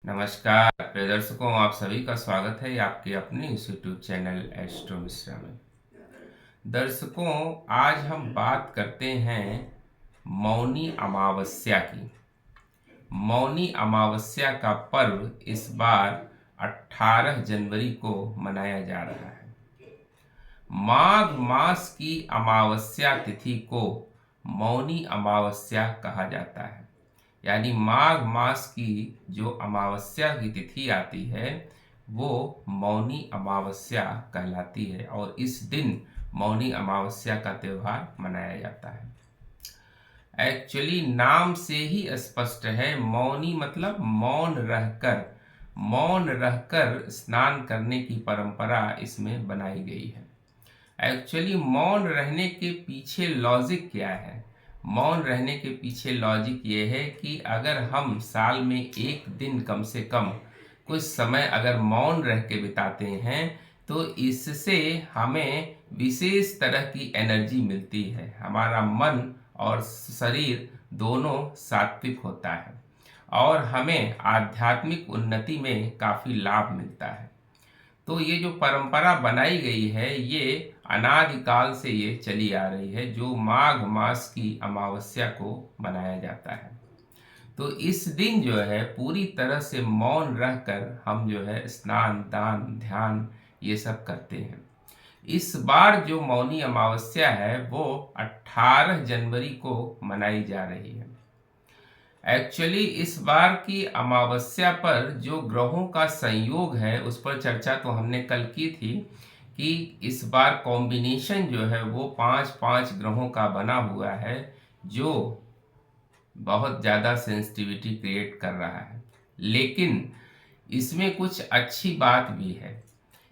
नमस्कार प्रिय दर्शकों, आप सभी का स्वागत है आपके अपने इस यूट्यूब चैनल एस्ट्रो मिश्रा में। दर्शकों, आज हम बात करते हैं मौनी अमावस्या की। मौनी अमावस्या का पर्व इस बार 18 जनवरी को मनाया जा रहा है। माघ मास की अमावस्या तिथि को मौनी अमावस्या कहा जाता है। यानी माघ मास की जो अमावस्या की तिथि आती है वो मौनी अमावस्या कहलाती है और इस दिन मौनी अमावस्या का त्यौहार मनाया जाता है। एक्चुअली नाम से ही स्पष्ट है, मौनी मतलब मौन रहकर स्नान करने की परंपरा इसमें बनाई गई है। एक्चुअली मौन रहने के पीछे लॉजिक क्या है? मौन रहने के पीछे लॉजिक ये है कि अगर हम साल में एक दिन कम से कम कुछ समय अगर मौन रह के बिताते हैं तो इससे हमें विशेष तरह की एनर्जी मिलती है। हमारा मन और शरीर दोनों सात्विक होता है और हमें आध्यात्मिक उन्नति में काफ़ी लाभ मिलता है। तो ये जो परंपरा बनाई गई है ये अनादिकाल से ये चली आ रही है, जो माघ मास की अमावस्या को मनाया जाता है। तो इस दिन जो है पूरी तरह से मौन रहकर हम जो है स्नान दान ध्यान ये सब करते हैं। इस बार जो मौनी अमावस्या है वो 18 जनवरी को मनाई जा रही है। एक्चुअली इस बार की अमावस्या पर जो ग्रहों का संयोग है उस पर चर्चा तो हमने कल की थी कि इस बार कॉम्बिनेशन जो है वो पांच पांच ग्रहों का बना हुआ है, जो बहुत ज़्यादा सेंसिटिविटी क्रिएट कर रहा है। लेकिन इसमें कुछ अच्छी बात भी है।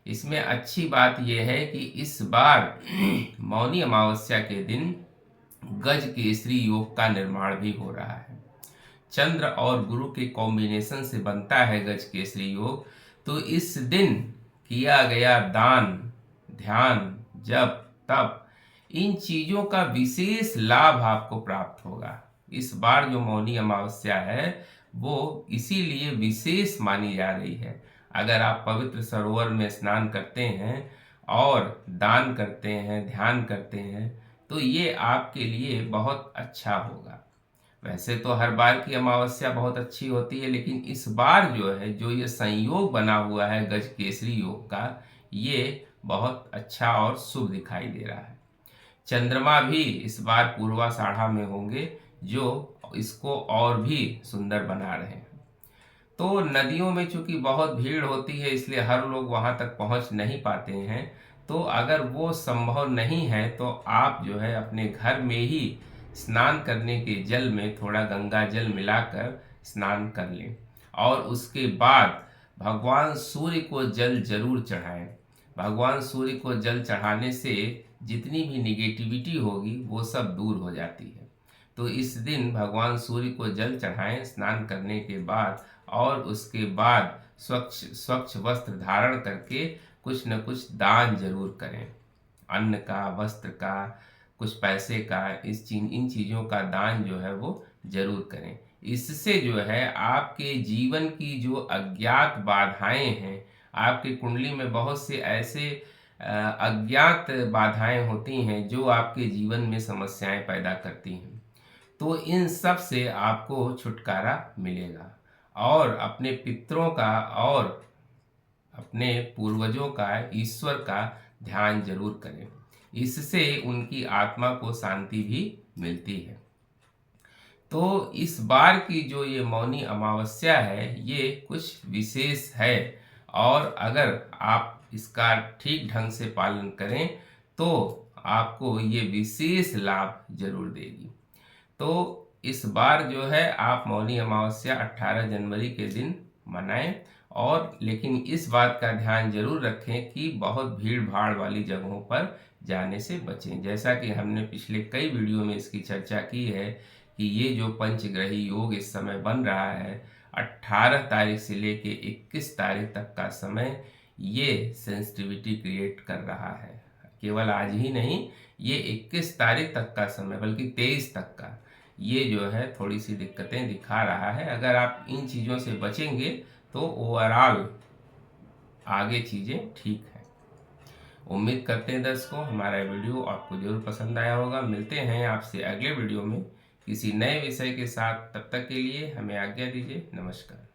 इसमें अच्छी बात यह है कि इस बार मौनी अमावस्या के दिन गज केसरी योग का निर्माण भी हो रहा है। चंद्र और गुरु के कॉम्बिनेशन से बनता है गज केसरी योग। तो इस दिन किया गया दान ध्यान जप तप इन चीजों का विशेष लाभ आपको प्राप्त होगा। इस बार जो मौनी अमावस्या है वो इसीलिए विशेष मानी जा रही है। अगर आप पवित्र सरोवर में स्नान करते हैं और दान करते हैं ध्यान करते हैं तो ये आपके लिए बहुत अच्छा होगा। वैसे तो हर बार की अमावस्या बहुत अच्छी होती है, लेकिन इस बार जो है जो ये संयोग बना हुआ है गज केसरी योग का, ये बहुत अच्छा और शुभ दिखाई दे रहा है। चंद्रमा भी इस बार पूर्वाषाढ़ा में होंगे, जो इसको और भी सुंदर बना रहे हैं। तो नदियों में चूंकि बहुत भीड़ होती है इसलिए हर लोग वहां तक पहुंच नहीं पाते हैं। तो अगर वो संभव नहीं है तो आप जो है अपने घर में ही स्नान करने के जल में थोड़ा गंगा जल मिलाकर स्नान कर लें और उसके बाद भगवान सूर्य को जल जरूर चढ़ाएं। भगवान सूर्य को जल चढ़ाने से जितनी भी निगेटिविटी होगी वो सब दूर हो जाती है। तो इस दिन भगवान सूर्य को जल चढ़ाएं स्नान करने के बाद और उसके बाद स्वच्छ स्वच्छ वस्त्र धारण करके कुछ न कुछ दान जरूर करें। अन्न का, वस्त्र का, कुछ पैसे का, इन चीज़ों का दान जो है वो जरूर करें। इससे जो है आपके जीवन की जो अज्ञात बाधाएं हैं, आपकी कुंडली में बहुत से ऐसे अज्ञात बाधाएं होती हैं जो आपके जीवन में समस्याएं पैदा करती हैं, तो इन सब से आपको छुटकारा मिलेगा। और अपने पितरों का और अपने पूर्वजों का, ईश्वर का ध्यान जरूर करें। इससे उनकी आत्मा को शांति भी मिलती है। तो इस बार की जो ये मौनी अमावस्या है ये कुछ विशेष है और अगर आप इसका ठीक ढंग से पालन करें तो आपको ये विशेष लाभ जरूर देगी। तो इस बार जो है आप मौनी अमावस्या 18 जनवरी के दिन मनाएं, और लेकिन इस बात का ध्यान जरूर रखें कि बहुत भीड़ भाड़ वाली जगहों पर जाने से बचें। जैसा कि हमने पिछले कई वीडियो में इसकी चर्चा की है कि ये जो पंचग्रही योग इस समय बन रहा है 18 तारीख से लेके 21 तारीख तक का समय, ये सेंसिटिविटी क्रिएट कर रहा है। केवल आज ही नहीं, ये 21 तारीख तक का समय बल्कि 23 तक का ये जो है थोड़ी सी दिक्कतें दिखा रहा है। अगर आप इन चीज़ों से बचेंगे तो ओवरऑल आगे चीज़ें ठीक हैं। उम्मीद करते हैं दर्शकों हमारा वीडियो आपको जरूर पसंद आया होगा। मिलते हैं आपसे अगले वीडियो में किसी नए विषय के साथ। तब तक के लिए हमें आज्ञा दीजिए। नमस्कार।